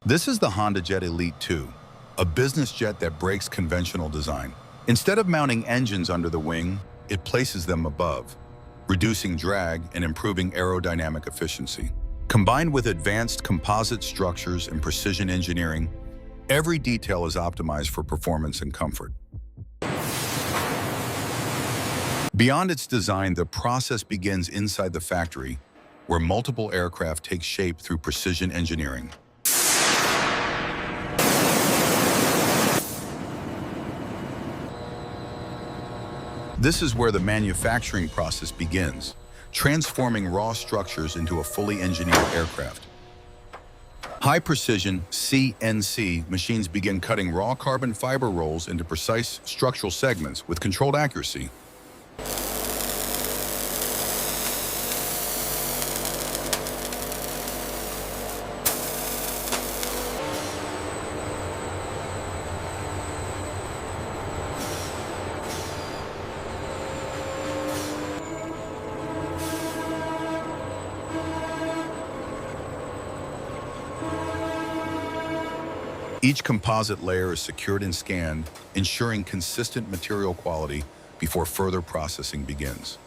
This is the HondaJet Elite II, a business jet that breaks conventional design. Instead of mounting engines under the wing, it places them above, reducing drag and improving aerodynamic efficiency. Combined with advanced composite structures and precision engineering, every detail is optimized for performance and comfort. Beyond its design, the process begins inside the factory, where multiple aircraft take shape through precision engineering. This is where the manufacturing process begins, transforming raw structures into a fully engineered aircraft. High-precision CNC machines begin cutting raw carbon fiber rolls into precise structural segments with controlled accuracy. Each composite layer is secured and scanned, ensuring consistent material quality before further processing begins.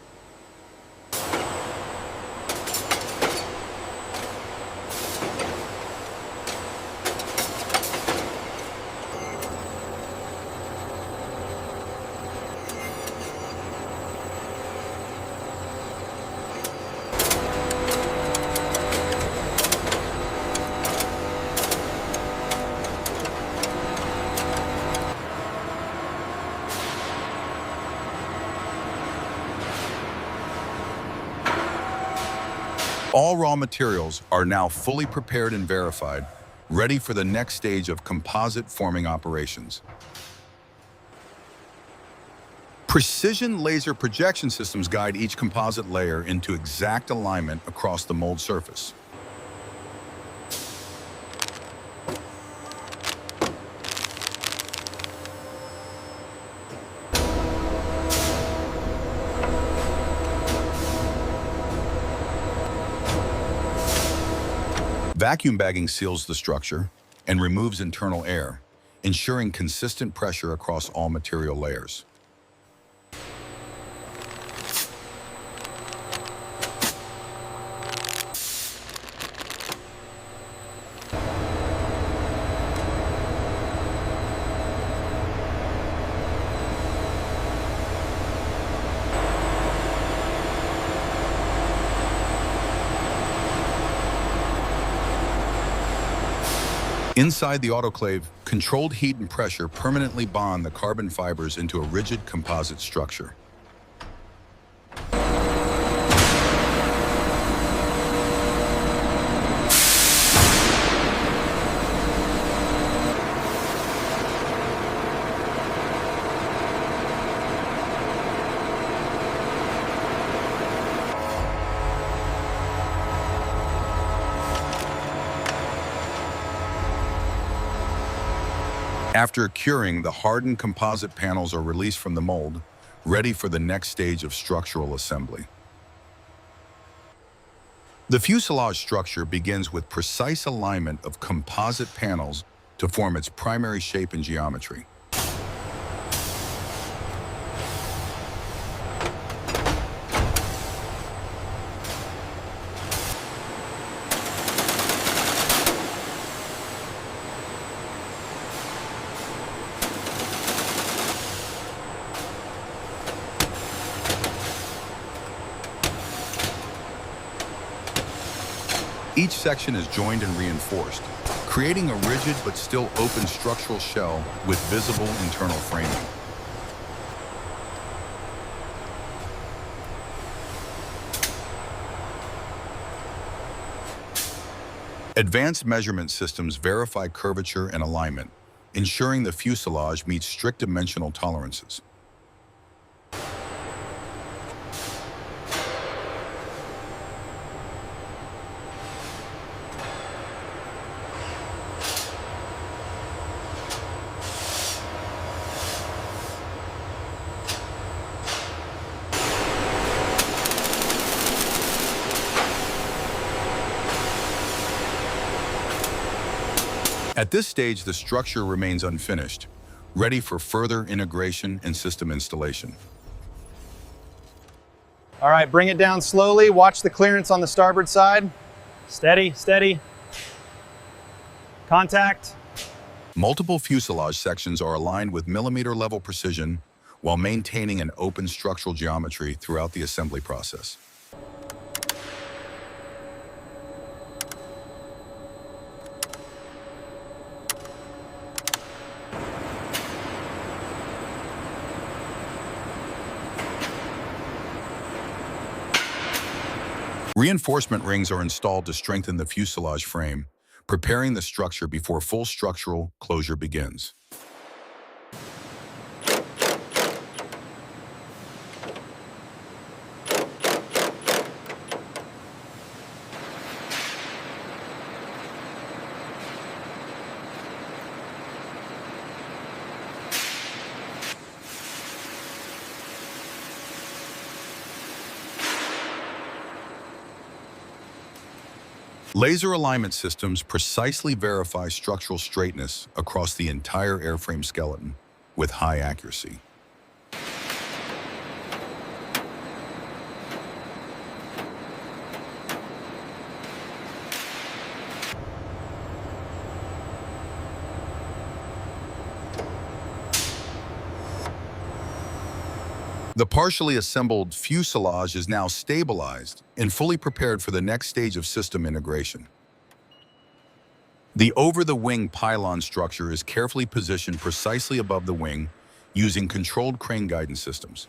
All raw materials are now fully prepared and verified, ready for the next stage of composite forming operations. Precision laser projection systems guide each composite layer into exact alignment across the mold surface. Vacuum bagging seals the structure and removes internal air, ensuring consistent pressure across all material layers. Inside the autoclave, controlled heat and pressure permanently bond the carbon fibers into a rigid composite structure. After curing, the hardened composite panels are released from the mold, ready for the next stage of structural assembly. The fuselage structure begins with precise alignment of composite panels to form its primary shape and geometry. Each section is joined and reinforced, creating a rigid but still open structural shell with visible internal framing. Advanced measurement systems verify curvature and alignment, ensuring the fuselage meets strict dimensional tolerances. At this stage, the structure remains unfinished, ready for further integration and system installation. All right, bring it down slowly. Watch the clearance on the starboard side. Steady, steady. Contact. Multiple fuselage sections are aligned with millimeter-level precision while maintaining an open structural geometry throughout the assembly process. Reinforcement rings are installed to strengthen the fuselage frame, preparing the structure before full structural closure begins. Laser alignment systems precisely verify structural straightness across the entire airframe skeleton with high accuracy. The partially assembled fuselage is now stabilized and fully prepared for the next stage of system integration. The over-the-wing pylon structure is carefully positioned precisely above the wing using controlled crane guidance systems.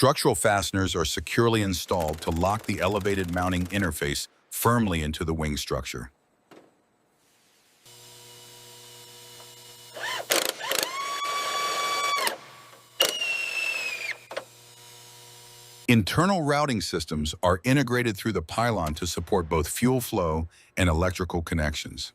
Structural fasteners are securely installed to lock the elevated mounting interface firmly into the wing structure. Internal routing systems are integrated through the pylon to support both fuel flow and electrical connections.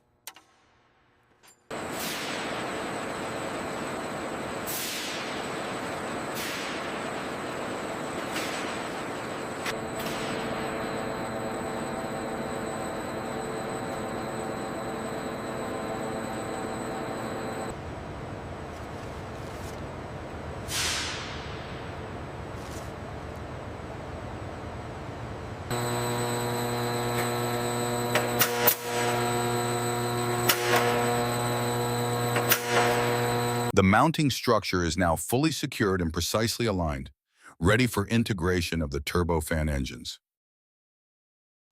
The mounting structure is now fully secured and precisely aligned, ready for integration of the turbofan engines.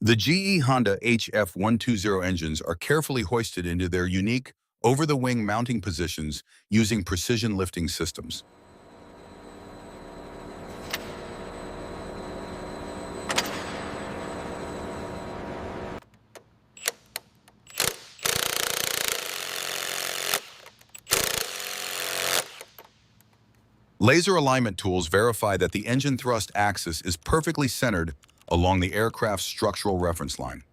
The GE Honda HF120 engines are carefully hoisted into their unique over-the-wing mounting positions using precision lifting systems. Laser alignment tools verify that the engine thrust axis is perfectly centered along the aircraft's structural reference line.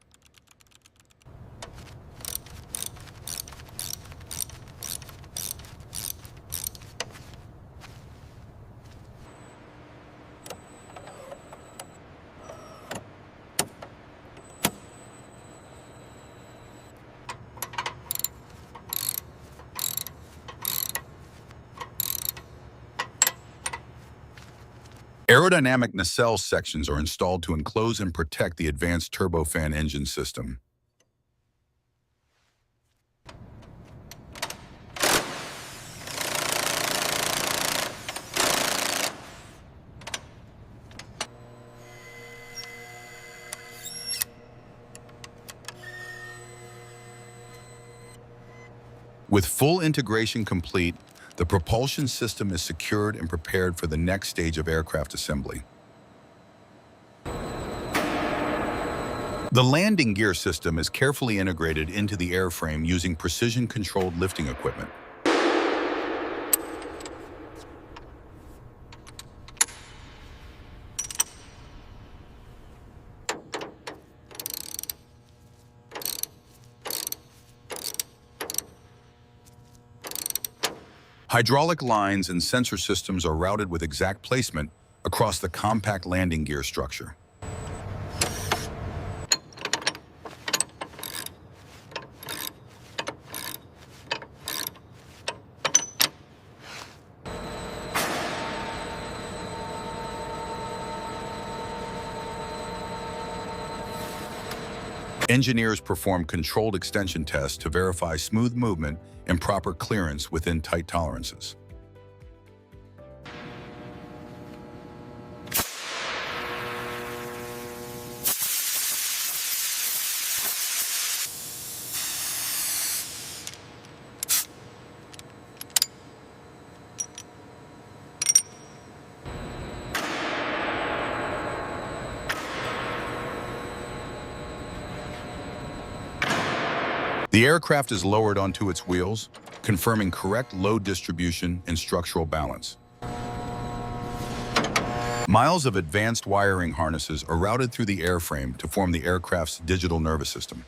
Aerodynamic nacelle sections are installed to enclose and protect the advanced turbofan engine system. With full integration complete, the propulsion system is secured and prepared for the next stage of aircraft assembly. The landing gear system is carefully integrated into the airframe using precision-controlled lifting equipment. Hydraulic lines and sensor systems are routed with exact placement across the compact landing gear structure. Engineers perform controlled extension tests to verify smooth movement and proper clearance within tight tolerances. The aircraft is lowered onto its wheels, confirming correct load distribution and structural balance. Miles of advanced wiring harnesses are routed through the airframe to form the aircraft's digital nervous system.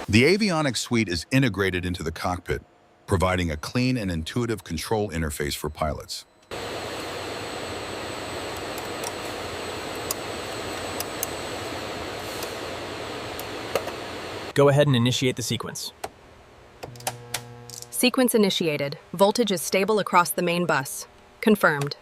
The avionics suite is integrated into the cockpit, providing a clean and intuitive control interface for pilots. Go ahead and initiate the sequence. Sequence initiated. Voltage is stable across the main bus. Confirmed.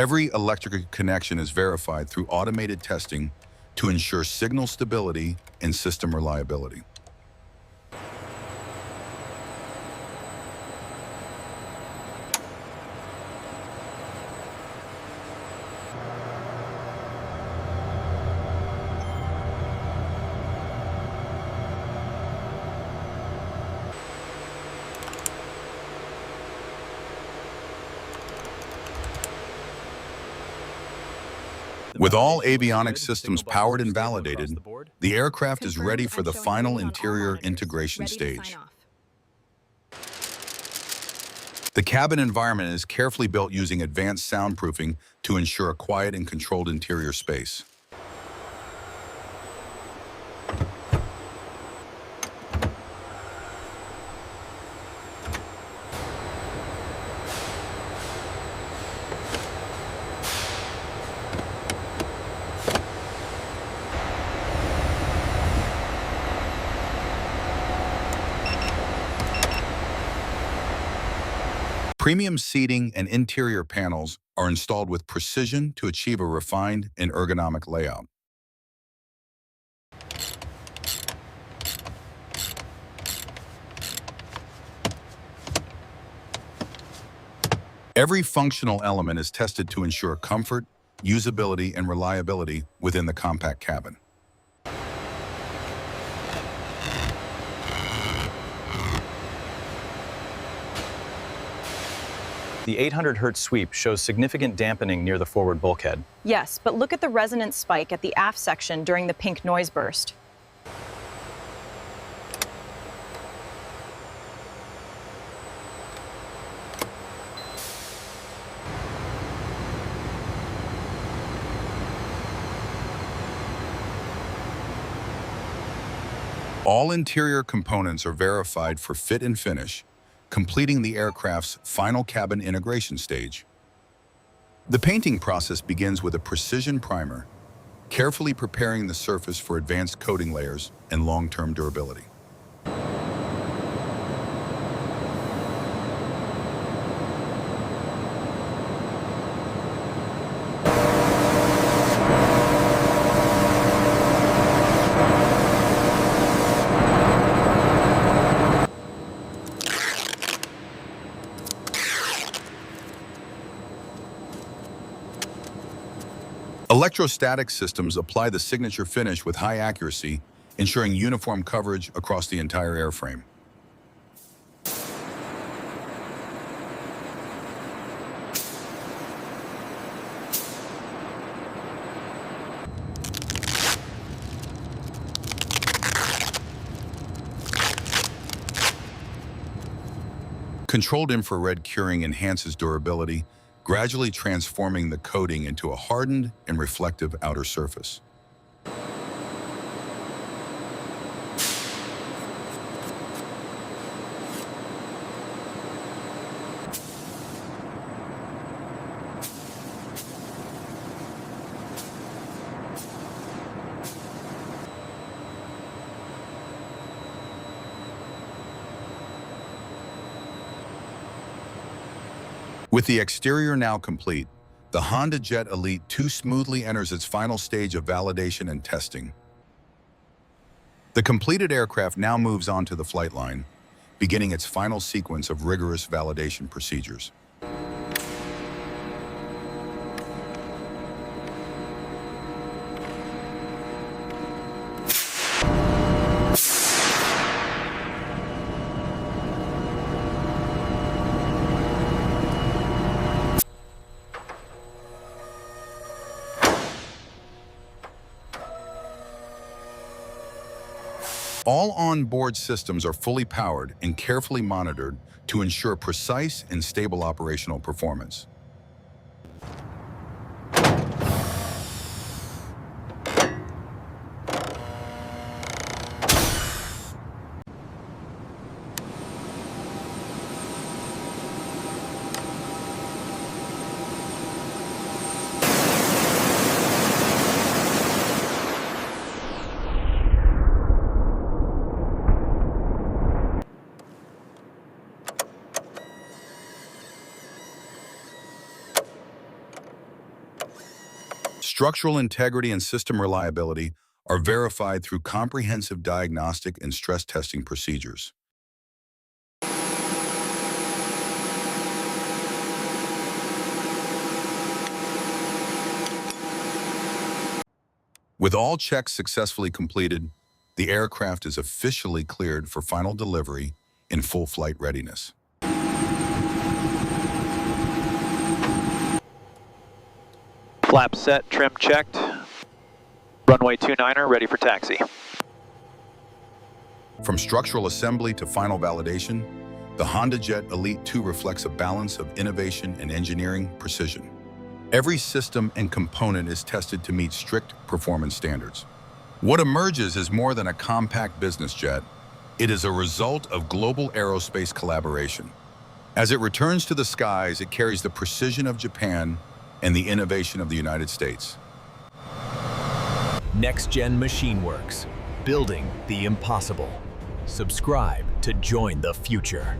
Every electrical connection is verified through automated testing to ensure signal stability and system reliability. With all avionics systems powered and validated, the aircraft is ready for the final interior integration stage. The cabin environment is carefully built using advanced soundproofing to ensure a quiet and controlled interior space. Premium seating and interior panels are installed with precision to achieve a refined and ergonomic layout. Every functional element is tested to ensure comfort, usability, and reliability within the compact cabin. The 800 Hz sweep shows significant dampening near the forward bulkhead. Yes, but look at the resonance spike at the aft section during the pink noise burst. All interior components are verified for fit and finish, completing the aircraft's final cabin integration stage. The painting process begins with a precision primer, carefully preparing the surface for advanced coating layers and long-term durability. Electrostatic systems apply the signature finish with high accuracy, ensuring uniform coverage across the entire airframe. Controlled infrared curing enhances durability, gradually transforming the coating into a hardened and reflective outer surface. With the exterior now complete, the HondaJet Elite II smoothly enters its final stage of validation and testing. The completed aircraft now moves on to the flight line, beginning its final sequence of rigorous validation procedures. All on-board systems are fully powered and carefully monitored to ensure precise and stable operational performance. Structural integrity and system reliability are verified through comprehensive diagnostic and stress testing procedures. With all checks successfully completed, the aircraft is officially cleared for final delivery in full flight readiness. Flap set, trim checked. Runway 29er ready for taxi. From structural assembly to final validation, the HondaJet Elite II reflects a balance of innovation and engineering precision. Every system and component is tested to meet strict performance standards. What emerges is more than a compact business jet. It is a result of global aerospace collaboration. As it returns to the skies, it carries the precision of Japan and the innovation of the United States. NextGen Machine Works, building the impossible. Subscribe to join the future.